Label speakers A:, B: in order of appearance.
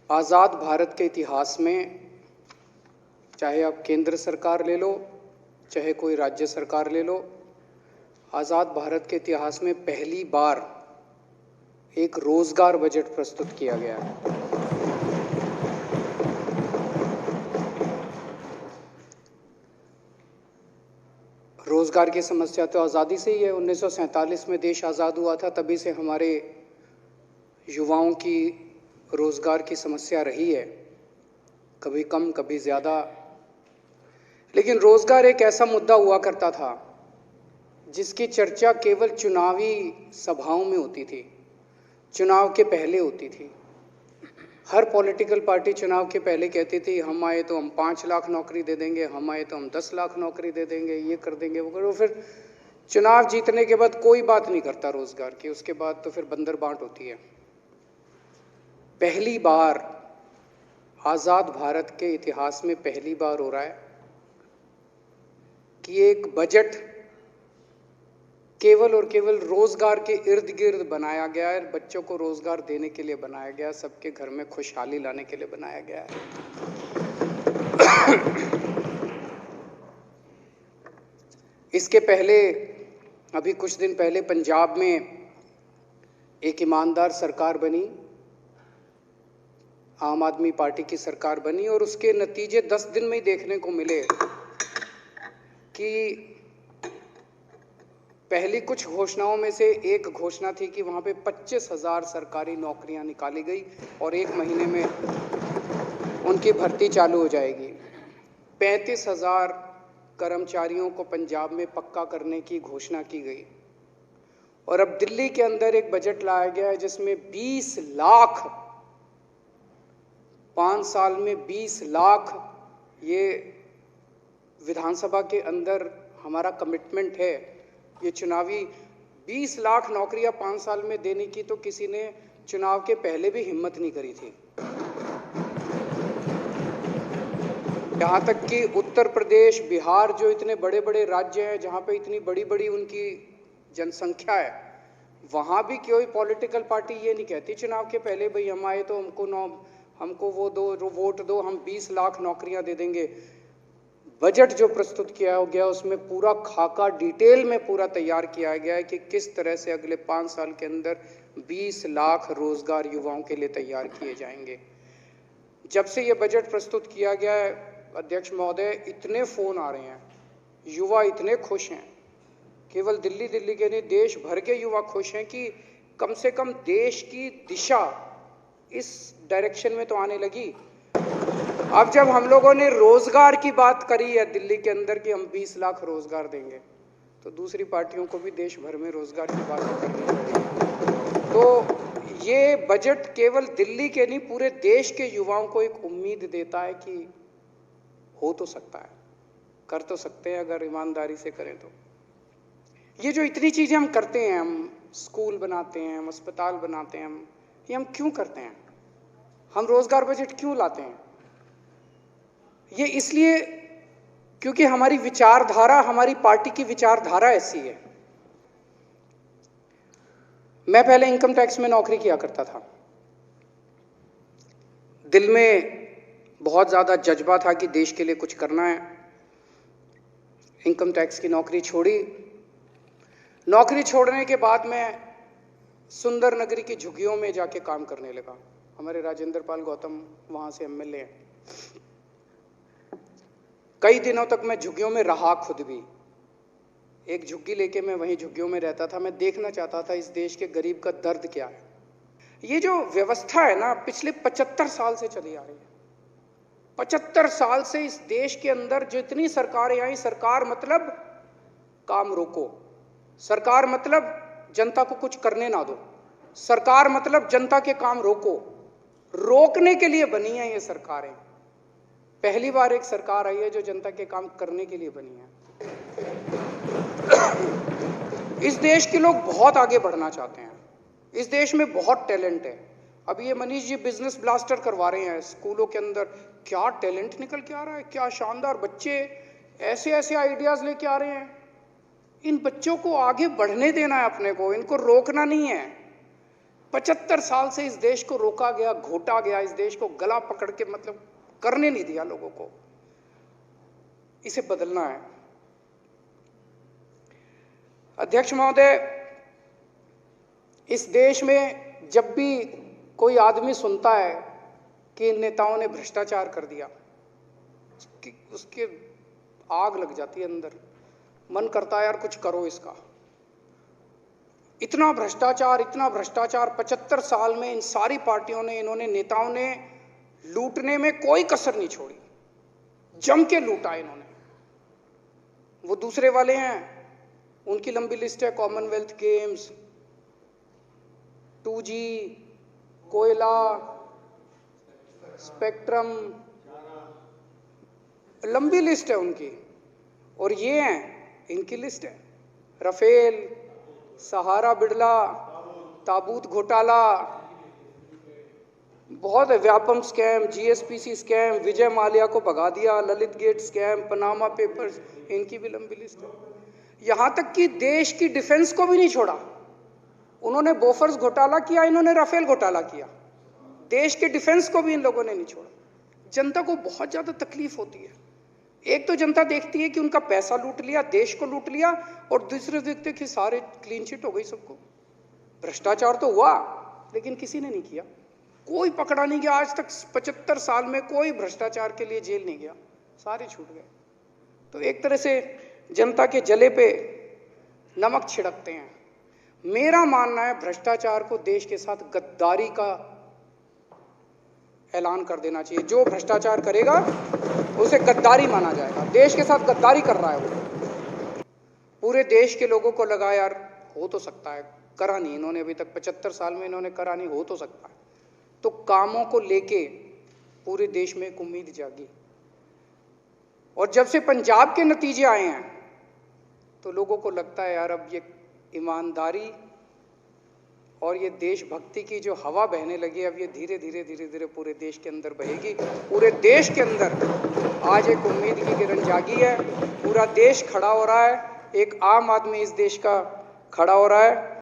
A: आज़ाद भारत के इतिहास में, चाहे आप केंद्र सरकार ले लो, चाहे कोई राज्य सरकार ले लो, आज़ाद भारत के इतिहास में पहली बार एक रोजगार बजट प्रस्तुत किया गया है। रोजगार की समस्या तो आज़ादी से ही है। 1947 में देश आज़ाद हुआ था, तभी से हमारे युवाओं की रोजगार की समस्या रही है, कभी कम कभी ज़्यादा। लेकिन रोजगार एक ऐसा मुद्दा हुआ करता था जिसकी चर्चा केवल चुनावी सभाओं में होती थी, चुनाव के पहले होती थी। हर पॉलिटिकल पार्टी चुनाव के पहले कहती थी हम आए तो हम 5 लाख नौकरी दे देंगे, हम आए तो हम 10 लाख नौकरी दे देंगे, ये कर देंगे, वो करो। फिर चुनाव जीतने के बाद कोई बात नहीं करता रोजगार की, उसके बाद तो फिर बंदर बांट होती है। पहली बार आज़ाद भारत के इतिहास में पहली बार हो रहा है कि एक बजट केवल और केवल रोजगार के इर्द गिर्द बनाया गया है, बच्चों को रोजगार देने के लिए बनाया गया, सबके घर में खुशहाली लाने के लिए बनाया गया है। इसके पहले अभी कुछ दिन पहले पंजाब में एक ईमानदार सरकार बनी, आम आदमी पार्टी की सरकार बनी, और उसके नतीजे 10 दिन में ही देखने को मिले कि पहली कुछ घोषणाओं में से एक घोषणा थी कि वहां पे 25,000 सरकारी नौकरियां निकाली गई और 1 महीने में उनकी भर्ती चालू हो जाएगी। 35,000 कर्मचारियों को पंजाब में पक्का करने की घोषणा की गई। और अब दिल्ली के अंदर एक बजट लाया गया है जिसमें 20 लाख, 5 साल में 20 लाख, ये विधानसभा के अंदर हमारा कमिटमेंट है। ये चुनावी 20 लाख नौकरियां 5 साल में देने की तो किसी ने चुनाव के पहले भी हिम्मत नहीं करी थी। यहां तक कि उत्तर प्रदेश, बिहार, जो इतने बड़े बड़े राज्य हैं जहां पे इतनी बड़ी बड़ी उनकी जनसंख्या है, वहां भी कोई पॉलिटिकल पार्टी ये नहीं कहती चुनाव के पहले भाई हम आए तो हमको वो दो, वोट दो, हम 20 लाख नौकरियां दे देंगे। बजट जो प्रस्तुत किया गया उसमें पूरा खाका डिटेल में पूरा तैयार किया गया है कि किस तरह से अगले 5 साल के अंदर 20 लाख रोजगार युवाओं के लिए तैयार किए जाएंगे। जब से ये बजट प्रस्तुत किया गया है अध्यक्ष महोदय, इतने फोन आ रहे हैं, युवा इतने खुश हैं, केवल दिल्ली के नहीं देश भर के युवा खुश हैं कि कम से कम देश की दिशा इस डायरेक्शन में तो आने लगी। अब जब हम लोगों ने रोजगार की बात करी है दिल्ली के अंदर कि हम 20 लाख रोजगार देंगे, तो दूसरी पार्टियों को भी देश भर में रोजगार की बात करनी पड़ेगी। तो ये बजट केवल दिल्ली के नहीं पूरे देश के युवाओं को एक उम्मीद देता है कि हो तो सकता है, कर तो सकते हैं अगर ईमानदारी से करें तो। ये जो इतनी चीजें हम करते हैं, हम स्कूल बनाते हैं, हम अस्पताल बनाते हैं, ये हम क्यों करते हैं? हम रोजगार बजट क्यों लाते हैं? ये इसलिए क्योंकि हमारी विचारधारा, हमारी पार्टी की विचारधारा ऐसी है। मैं पहले इनकम टैक्स में नौकरी किया करता था। दिल में बहुत ज्यादा जज्बा था कि देश के लिए कुछ करना है। इनकम टैक्स की नौकरी छोड़ी। नौकरी छोड़ने के बाद मैं सुंदर नगरी की झुग्गियों में जाके काम करने लगा। हमारे राजेंद्र पाल गौतम वहां से एमएलए हैं। कई दिनों तक मैं झुग्गियों में रहा, खुद भी एक झुग्गी लेके मैं वहीं झुग्गियों में रहता था। मैं देखना चाहता था इस देश के गरीब का दर्द क्या है। ये जो व्यवस्था है ना, पिछले 75 साल से चली आ रही है। 75 साल से इस देश के अंदर जितनी सरकारें आई, सरकार मतलब काम रोको, सरकार मतलब जनता को कुछ करने ना दो, सरकार मतलब जनता के काम रोको, रोकने के लिए बनी है ये सरकारें। पहली बार एक सरकार आई है जो जनता के काम करने के लिए बनी है। इस देश के लोग बहुत आगे बढ़ना चाहते हैं, इस देश में बहुत टैलेंट है। अब ये मनीष जी बिजनेस ब्लास्टर करवा रहे हैं स्कूलों के अंदर, क्या टैलेंट निकल के आ रहा है, क्या शानदार बच्चे ऐसे ऐसे आइडियाज लेके आ रहे हैं। इन बच्चों को आगे बढ़ने देना है अपने को, इनको रोकना नहीं है। 75 साल से इस देश को रोका गया, घोटा गया, इस देश को गला पकड़ के मतलब करने नहीं दिया लोगों को। इसे बदलना है। अध्यक्ष महोदय, इस देश में जब भी कोई आदमी सुनता है कि इन नेताओं ने भ्रष्टाचार कर दिया, उसके आग लग जाती है अंदर, मन करता है यार कुछ करो इसका। इतना भ्रष्टाचार 75 साल में इन सारी पार्टियों ने, इन्होंने, नेताओं ने लूटने में कोई कसर नहीं छोड़ी, जम के लूटा इन्होंने। वो दूसरे वाले हैं, उनकी लंबी लिस्ट है, कॉमनवेल्थ गेम्स, 2G, कोयला, स्पेक्ट्रम, लंबी लिस्ट है उनकी। और ये हैं, इनकी लिस्ट है, राफेल, सहारा बिड़ला, ताबूत घोटाला, बहुत है, Vyapam scam, GSPC scam, Vijay Mallya को भगा दिया, Lalit gate scam, Panama papers, इनकी भी लंबी लिस्ट है। यहां तक कि देश की डिफेंस को भी नहीं छोड़ा। उन्होंने बोफर्स घोटाला किया, इन्होंने राफेल घोटाला किया। देश के डिफेंस को भी इन लोगों ने नहीं छोड़ा। जनता को बहुत ज्यादा तकलीफ होती है। एक तो जनता देखती है कि उनका पैसा लूट लिया, देश को लूट लिया, और दूसरे देखते कि सारे क्लीन चिट हो गई सबको। भ्रष्टाचार तो हुआ लेकिन किसी ने नहीं किया, कोई पकड़ा नहीं गया। आज तक 75 साल में कोई भ्रष्टाचार के लिए जेल नहीं गया, सारे छूट गए। तो एक तरह से जनता के जले पे नमक छिड़कते हैं। मेरा मानना है भ्रष्टाचार को देश के साथ गद्दारी का ऐलान कर देना चाहिए। जो भ्रष्टाचार करेगा उसे गद्दारी माना जाएगा। देश के साथ गद्दारी कर रहा है वो। पूरे देश के लोगों को लगा यार हो तो सकता है, करा नहीं इन्होंने अभी तक, 75 साल में इन्होंने करा नहीं, हो तो सकता है। तो कामों को लेके पूरे देश में एक उम्मीद जागी। और जब से पंजाब के नतीजे आए हैं तो लोगों को लगता है यार अब ये ईमानदारी और ये देशभक्ति की जो हवा बहने लगी, अब ये धीरे धीरे पूरे देश के अंदर बहेगी। पूरे देश के अंदर आज एक उम्मीद की किरण जागी है। पूरा देश खड़ा हो रहा है, एक आम आदमी इस देश का खड़ा हो रहा है।